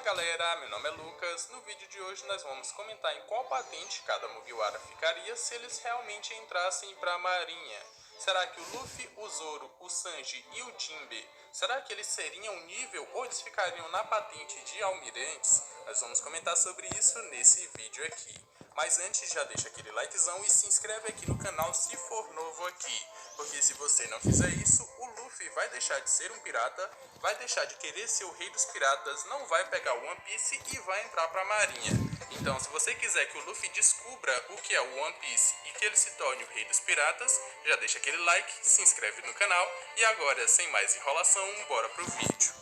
galera, meu nome é Lucas. No vídeo de hoje nós vamos comentar em qual patente cada Mugiwara ficaria se eles realmente entrassem para a marinha. Será que o Luffy, o Zoro, o Sanji e o Jinbe, será que eles seriam nível ou eles ficariam na patente de almirantes? Nós vamos comentar sobre isso nesse vídeo aqui. Mas antes já deixa aquele likezão e se inscreve aqui no canal se for novo aqui. Porque se você não fizer isso, o Luffy vai deixar de ser um pirata, vai deixar de querer ser o rei dos piratas, não vai pegar o One Piece e vai entrar pra marinha. Então, se você quiser que o Luffy descubra o que é o One Piece e que ele se torne o rei dos piratas, já deixa aquele like, se inscreve no canal e agora, sem mais enrolação, bora pro vídeo.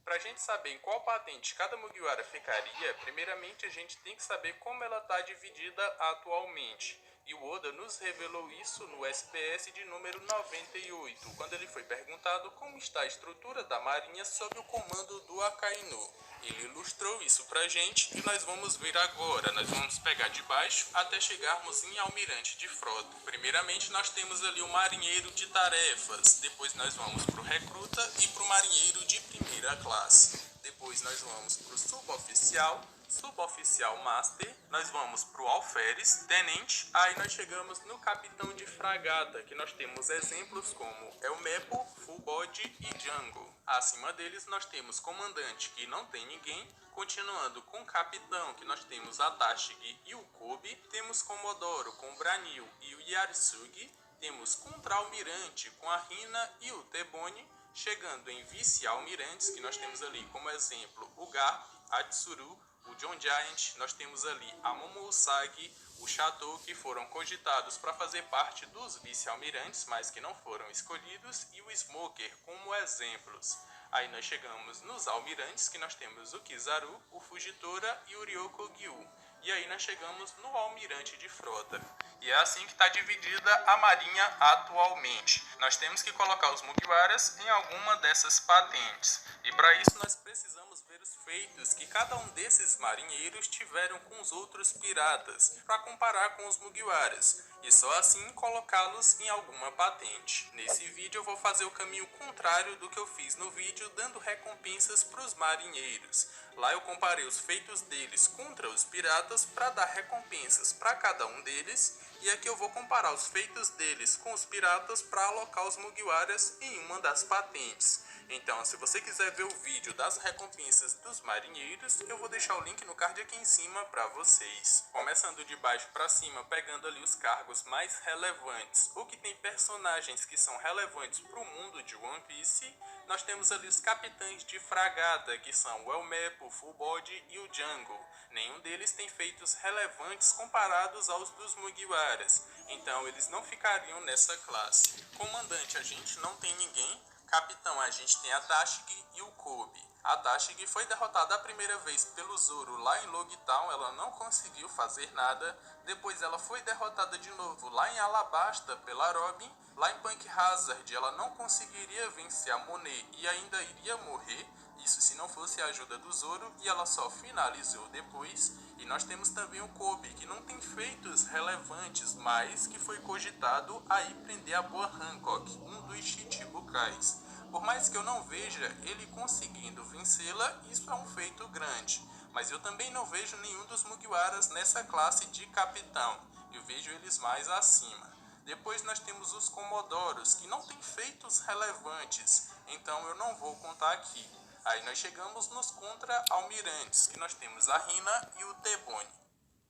Pra gente saber em qual patente cada Mugiwara ficaria, primeiramente a gente tem que saber como ela está dividida atualmente. E o Oda nos revelou isso no SBS de número 98, quando ele foi perguntado como está a estrutura da marinha sob o comando do Akainu. Ele ilustrou isso pra gente e nós vamos ver agora. Nós vamos pegar de baixo até chegarmos em almirante de frota. Primeiramente nós temos ali o marinheiro de tarefas, depois nós vamos pro recruta e pro marinheiro de primeira classe. Depois nós vamos pro suboficial, suboficial master, nós vamos pro alferes, tenente, aí nós chegamos no capitão de fragata, que nós temos exemplos como Elmepo, Full Body e Django. Acima deles nós temos comandante, que não tem ninguém, continuando com capitão, que nós temos a Tashigi e o Kobe, temos Comodoro com o Branil e o Yarisugi, temos contra-almirante com a Hina e o Tebone, chegando em vice-almirantes, que nós temos ali como exemplo o Gar, a Tsuru, o John Giant, nós temos ali a Momo Usagi, o Chateau, que foram cogitados para fazer parte dos vice-almirantes, mas que não foram escolhidos, e o Smoker como exemplos. Aí nós chegamos nos almirantes, que nós temos o Kizaru, o Fujitora e o Ryoko Gyu. E aí nós chegamos no almirante de frota. E é assim que está dividida a marinha atualmente. Nós temos que colocar os Mugiwaras em alguma dessas patentes. E para isso nós precisamos ver os feitos que cada um desses marinheiros tiveram com os outros piratas, para comparar com os Mugiwaras, e só assim colocá-los em alguma patente. Nesse vídeo eu vou fazer o caminho contrário do que eu fiz no vídeo, dando recompensas para os marinheiros. Lá eu comparei os feitos deles contra os piratas para dar recompensas para cada um deles, e aqui eu vou comparar os feitos deles com os piratas para alocar os Mugiwaras em uma das patentes. Então, se você quiser ver o vídeo das recompensas dos marinheiros, eu vou deixar o link no card aqui em cima para vocês. Começando de baixo para cima, pegando ali os cargos mais relevantes, ou que tem personagens que são relevantes para o mundo de One Piece, nós temos ali os capitães de fragata, que são o Elmepo, o Full Body e o Django. Nenhum deles tem feitos relevantes comparados aos dos Mugiwaras, então eles não ficariam nessa classe. Comandante, a gente não tem ninguém. Capitão, a gente tem a Tashigi e o Kobe. A Tashigi foi derrotada a primeira vez pelo Zoro lá em Logtown, ela não conseguiu fazer nada. Depois ela foi derrotada de novo lá em Alabasta pela Robin. Lá em Punk Hazard ela não conseguiria vencer a Monet e ainda iria morrer. Isso se não fosse a ajuda do Zoro, e ela só finalizou depois. E nós temos também o Kobe, que não tem feitos relevantes, mas que foi cogitado a ir prender a Boa Hancock, um dos Chichibukais. Por mais que eu não veja ele conseguindo vencê-la, isso é um feito grande. Mas eu também não vejo nenhum dos Mugiwaras nessa classe de capitão. Eu vejo eles mais acima. Depois nós temos os Comodoros, que não tem feitos relevantes, então eu não vou contar aqui. Aí nós chegamos nos contra-almirantes, que nós temos a Hina e o Tebone.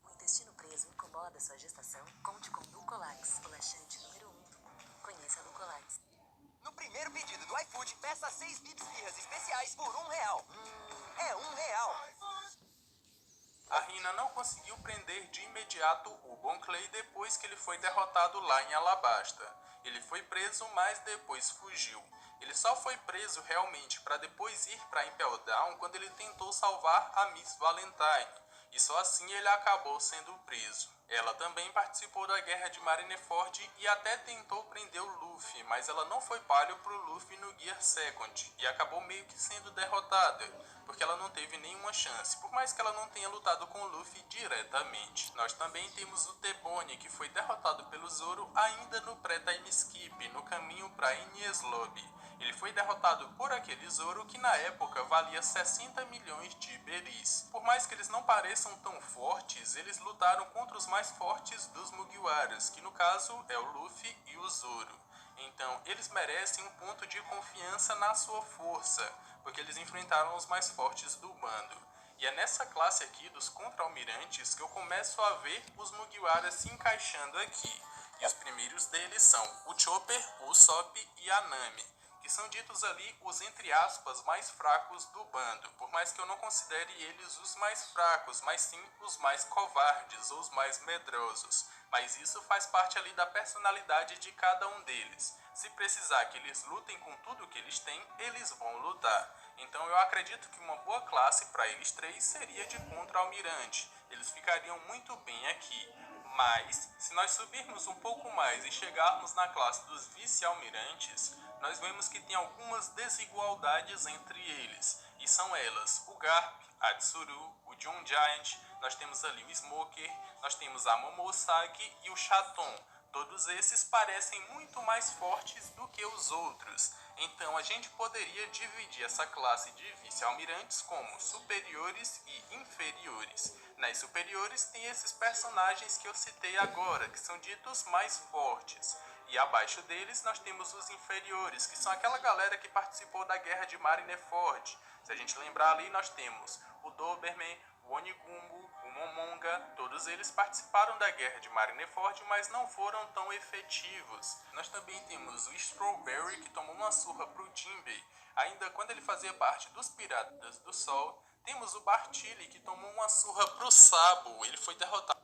O intestino preso incomoda sua gestação? Conte com Dulcolax, o laxante número 1. Conheça a Dulcolax. No primeiro pedido do iFood, peça 6 bits birras especiais por R$1. É R$1. A Hina não conseguiu prender de imediato o Bon Clay depois que ele foi derrotado lá em Alabasta. Ele foi preso, mas depois fugiu. Ele só foi preso realmente para depois ir para Impel Down quando ele tentou salvar a Miss Valentine. E só assim ele acabou sendo preso. Ela também participou da guerra de Marineford e até tentou prender o Luffy, mas ela não foi páreo pro Luffy no Gear Second e acabou meio que sendo derrotada, porque ela não teve nenhuma chance, por mais que ela não tenha lutado com o Luffy diretamente. Nós também temos o Tebone, que foi derrotado pelo Zoro ainda no pré-time skip, no caminho para Enies Lobby. Ele foi derrotado por aquele Zoro que na época valia 60 milhões de beris. Por mais que eles não pareçam tão fortes, eles lutaram contra os mais fortes dos Mugiwaras, que no caso é o Luffy e o Zoro. Então eles merecem um ponto de confiança na sua força, porque eles enfrentaram os mais fortes do bando. E é nessa classe aqui dos contra-almirantes que eu começo a ver os Mugiwaras se encaixando aqui. E os primeiros deles são o Chopper, o Usopp e a Nami, que são ditos ali os, entre aspas, mais fracos do bando, por mais que eu não considere eles os mais fracos, mas sim os mais covardes ou os mais medrosos. Mas isso faz parte ali da personalidade de cada um deles. Se precisar que eles lutem com tudo que eles têm, eles vão lutar. Então eu acredito que uma boa classe para eles três seria de contra-almirante. Eles ficariam muito bem aqui. Mas, se nós subirmos um pouco mais e chegarmos na classe dos vice-almirantes, nós vemos que tem algumas desigualdades entre eles. E são elas o Garp, a Tsuru, o John Giant, nós temos ali o Smoker, nós temos a Momousagi e o Chaton. Todos esses parecem muito mais fortes do que os outros. Então a gente poderia dividir essa classe de vice-almirantes como superiores e inferiores. Nas superiores tem esses personagens que eu citei agora, que são ditos mais fortes. E abaixo deles nós temos os inferiores, que são aquela galera que participou da guerra de Marineford. Se a gente lembrar ali, nós temos o Doberman, o Onigumbo, o Momonga, todos eles participaram da guerra de Marineford, mas não foram tão efetivos. Nós também temos o Strawberry, que tomou uma surra pro Jinbei, ainda quando ele fazia parte dos Piratas do Sol. Temos o Bartili, que tomou uma surra pro Sabo, ele foi derrotado.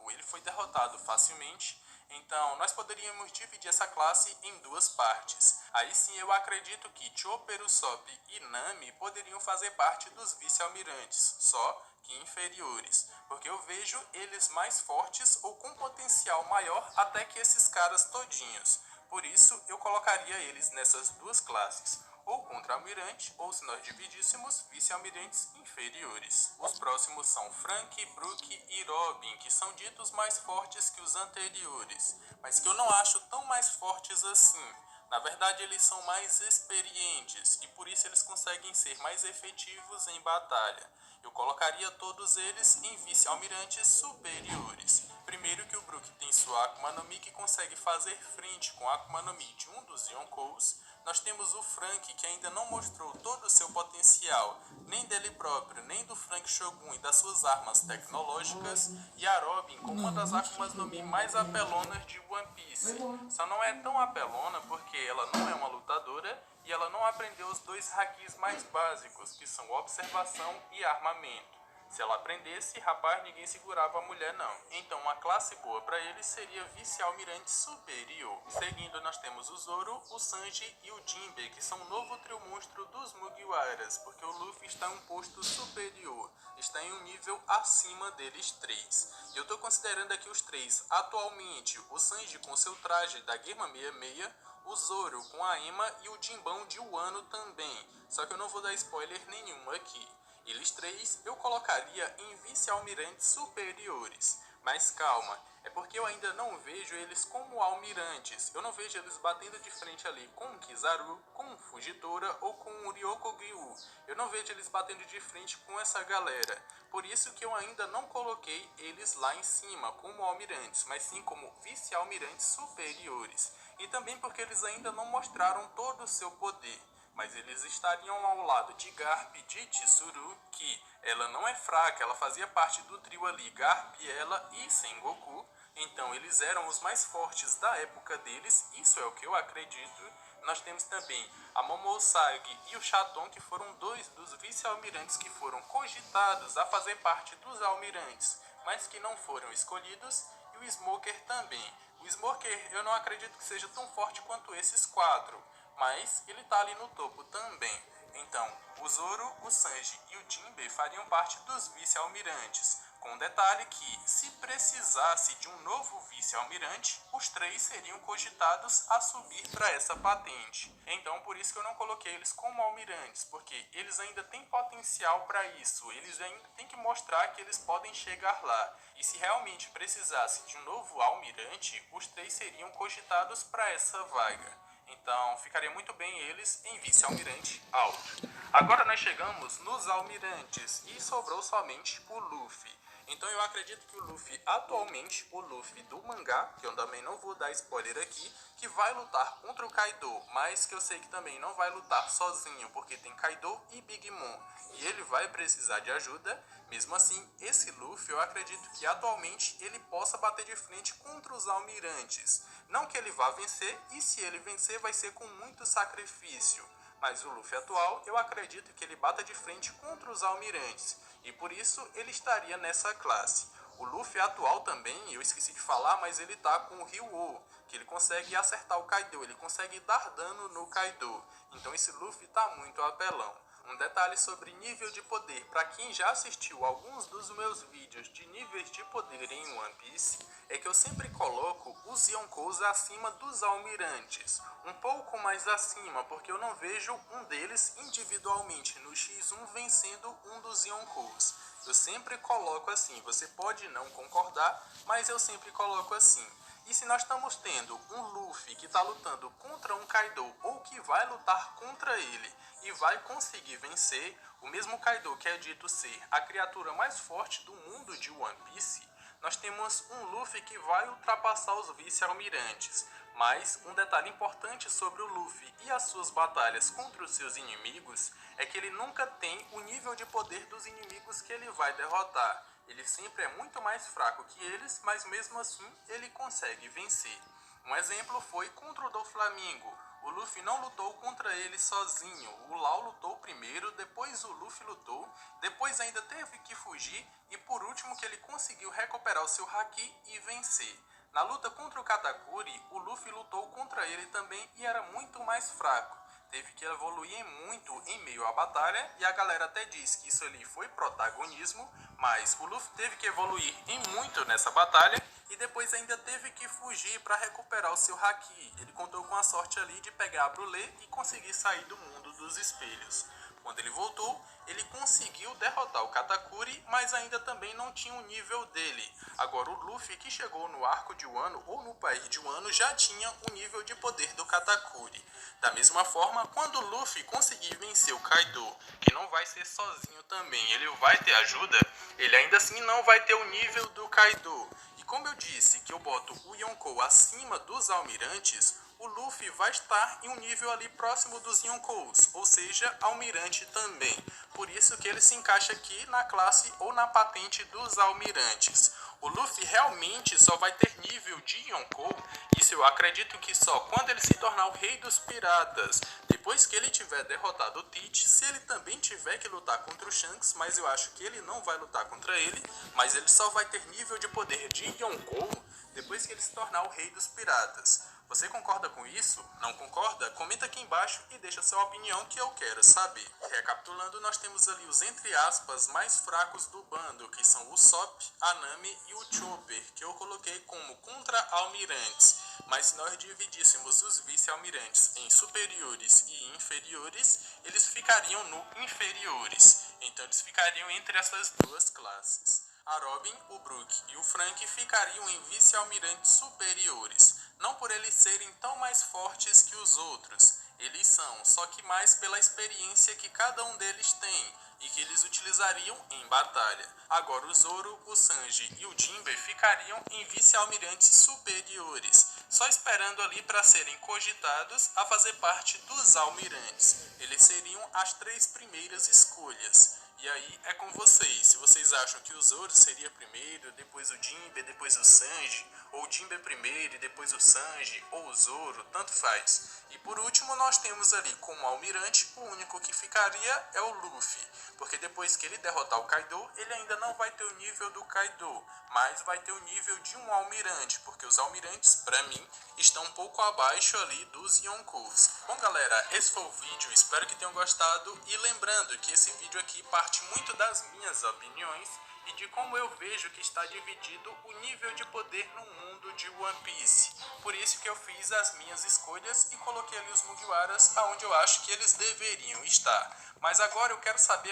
Ele foi derrotado facilmente. Então, nós poderíamos dividir essa classe em duas partes. Aí sim, eu acredito que Chopper, Usopp e Nami poderiam fazer parte dos vice-almirantes, só que inferiores, porque eu vejo eles mais fortes ou com potencial maior até que esses caras todinhos. Por isso, eu colocaria eles nessas duas classes, ou contra-almirante, ou se nós dividíssemos, vice-almirantes inferiores. Os próximos são Frank, Brook e Robin, que são ditos mais fortes que os anteriores, mas que eu não acho tão mais fortes assim. Na verdade, eles são mais experientes e por isso eles conseguem ser mais efetivos em batalha. Eu colocaria todos eles em vice-almirantes superiores. Primeiro que o Brook tem sua Akuma no Mi que consegue fazer frente com a Akuma no Mi de um dos Yonkous. Nós temos o Frank, que ainda não mostrou todo o seu potencial, nem dele próprio, nem do Frank Shogun e das suas armas tecnológicas, e a Robin com uma das Akumas no Mi mais apelonas de One Piece. Só não é tão apelona porque ela não é uma lutadora e ela não aprendeu os dois hakis mais básicos, que são observação e armamento. Se ela aprendesse, rapaz, ninguém segurava a mulher não. Então uma classe boa para ele seria vice-almirante superior. Seguindo nós temos o Zoro, o Sanji e o Jinbei, que são o novo trio monstro dos Mugiwaras, porque o Luffy está em um posto superior, está em um nível acima deles três. E eu estou considerando aqui os três atualmente, o Sanji com seu traje da Gema 66, o Zoro com a Ema e o Jinbão de Wano também. Só que eu não vou dar spoiler nenhum aqui. Eles três eu colocaria em vice-almirantes superiores. Mas calma, é porque eu ainda não vejo eles como almirantes. Eu não vejo eles batendo de frente ali com o Kizaru, com o Fujitora ou com o Ryokugyu. Eu não vejo eles batendo de frente com essa galera. Por isso que eu ainda não coloquei eles lá em cima como almirantes, mas sim como vice-almirantes superiores. E também porque eles ainda não mostraram todo o seu poder. Mas eles estariam ao lado de Garp de Tsuru, que ela não é fraca, ela fazia parte do trio ali, Garp, ela e Sengoku. Então eles eram os mais fortes da época deles, isso é o que eu acredito. Nós temos também a Momousagi e o Chaton, que foram dois dos vice-almirantes que foram cogitados a fazer parte dos almirantes, mas que não foram escolhidos, e o Smoker também. O Smoker eu não acredito que seja tão forte quanto esses quatro, mas ele tá ali no topo também. Então, o Zoro, o Sanji e o Jinbei fariam parte dos vice-almirantes. Com o detalhe que, se precisasse de um novo vice-almirante, os 3 seriam cogitados a subir para essa patente. Então, por isso que eu não coloquei eles como almirantes, porque eles ainda têm potencial para isso, eles ainda têm que mostrar que eles podem chegar lá. E se realmente precisasse de um novo almirante, os 3 seriam cogitados para essa vaga. Então, ficaria muito bem eles em vice-almirante alto. Agora nós chegamos nos almirantes e sobrou somente o Luffy. Então eu acredito que o Luffy, atualmente, o Luffy do mangá, que eu também não vou dar spoiler aqui, que vai lutar contra o Kaido, mas que eu sei que também não vai lutar sozinho, porque tem Kaido e Big Mom, e ele vai precisar de ajuda. Mesmo assim, esse Luffy, eu acredito que atualmente ele possa bater de frente contra os almirantes. Não que ele vá vencer, e se ele vencer vai ser com muito sacrifício. Mas o Luffy atual, eu acredito que ele bata de frente contra os almirantes, e por isso ele estaria nessa classe. O Luffy atual também, eu esqueci de falar, mas ele tá com o Ryu, que ele consegue acertar o Kaido, ele consegue dar dano no Kaido. Então esse Luffy tá muito apelão. Um detalhe sobre nível de poder, para quem já assistiu alguns dos meus vídeos de níveis de poder em One Piece, é que eu sempre coloco os Yonkous acima dos almirantes, um pouco mais acima, porque eu não vejo um deles individualmente no X1 vencendo um dos Yonkous. Eu sempre coloco assim, você pode não concordar, mas eu sempre coloco assim. E se nós estamos tendo um Luffy que está lutando contra um Kaido, ou que vai lutar contra ele e vai conseguir vencer, o mesmo Kaido que é dito ser a criatura mais forte do mundo de One Piece, nós temos um Luffy que vai ultrapassar os vice-almirantes. Mas um detalhe importante sobre o Luffy e as suas batalhas contra os seus inimigos é que ele nunca tem o nível de poder dos inimigos que ele vai derrotar. Ele sempre é muito mais fraco que eles, mas mesmo assim ele consegue vencer. Um exemplo foi contra o Doflamingo. O Luffy não lutou contra ele sozinho. O Law lutou primeiro, depois o Luffy lutou, depois ainda teve que fugir e por último que ele conseguiu recuperar o seu Haki e vencer. Na luta contra o Katakuri, o Luffy lutou contra ele também e era muito mais fraco. Teve que evoluir muito em meio à batalha, e a galera até diz que isso ali foi protagonismo, mas o Luffy teve que evoluir em muito nessa batalha, e depois ainda teve que fugir para recuperar o seu Haki. Ele contou com a sorte ali de pegar a Brulé e conseguir sair do mundo dos espelhos. Quando ele voltou, ele conseguiu derrotar o Katakuri, mas ainda também não tinha o nível dele. Agora o Luffy que chegou no arco de Wano ou no país de Wano já tinha o nível de poder do Katakuri. Da mesma forma, quando o Luffy conseguir vencer o Kaido, que não vai ser sozinho também, ele vai ter ajuda, ele ainda assim não vai ter o nível do Kaido. E como eu disse que eu boto o Yonkou acima dos almirantes, o Luffy vai estar em um nível ali próximo dos Yonkous, ou seja, almirante também. Por isso que ele se encaixa aqui na classe ou na patente dos almirantes. O Luffy realmente só vai ter nível de Yonkou, isso eu acredito que só quando ele se tornar o rei dos piratas. Depois que ele tiver derrotado o Teach, se ele também tiver que lutar contra o Shanks, mas eu acho que ele não vai lutar contra ele, mas ele só vai ter nível de poder de Yonkou depois que ele se tornar o rei dos piratas. Você concorda com isso? Não concorda? Comenta aqui embaixo e deixa sua opinião que eu quero saber. Recapitulando, nós temos ali os entre aspas mais fracos do bando, que são o Sop, a Nami e o Chopper, que eu coloquei como contra-almirantes. Mas se nós dividíssemos os vice-almirantes em superiores e inferiores, eles ficariam no inferiores. Então eles ficariam entre essas duas classes. A Robin, o Brook e o Frank ficariam em vice-almirantes superiores, não por eles serem tão mais fortes que os outros, eles são, só que mais pela experiência que cada um deles tem e que eles utilizariam em batalha. Agora o Zoro, o Sanji e o Jinbe ficariam em vice-almirantes superiores, só esperando ali para serem cogitados a fazer parte dos almirantes. Eles seriam as 3 primeiras escolhas. E aí é com vocês, se vocês acham que o Zoro seria primeiro, depois o Jinbe, depois o Sanji, ou o Jinbe primeiro e depois o Sanji, ou o Zoro, tanto faz. E por último nós temos ali como almirante, o único que ficaria é o Luffy, porque depois que ele derrotar o Kaido, ele ainda não vai ter o nível do Kaido, mas vai ter o nível de um almirante, porque os almirantes, pra mim, estão um pouco abaixo ali dos Yonkous. Bom galera, esse foi o vídeo, espero que tenham gostado, e lembrando que esse vídeo aqui parte muito das minhas opiniões, e de como eu vejo que está dividido o nível de poder no mundo de One Piece. Por isso que eu fiz as minhas escolhas e coloquei ali os Mugiwaras aonde eu acho que eles deveriam estar. Mas agora eu quero saber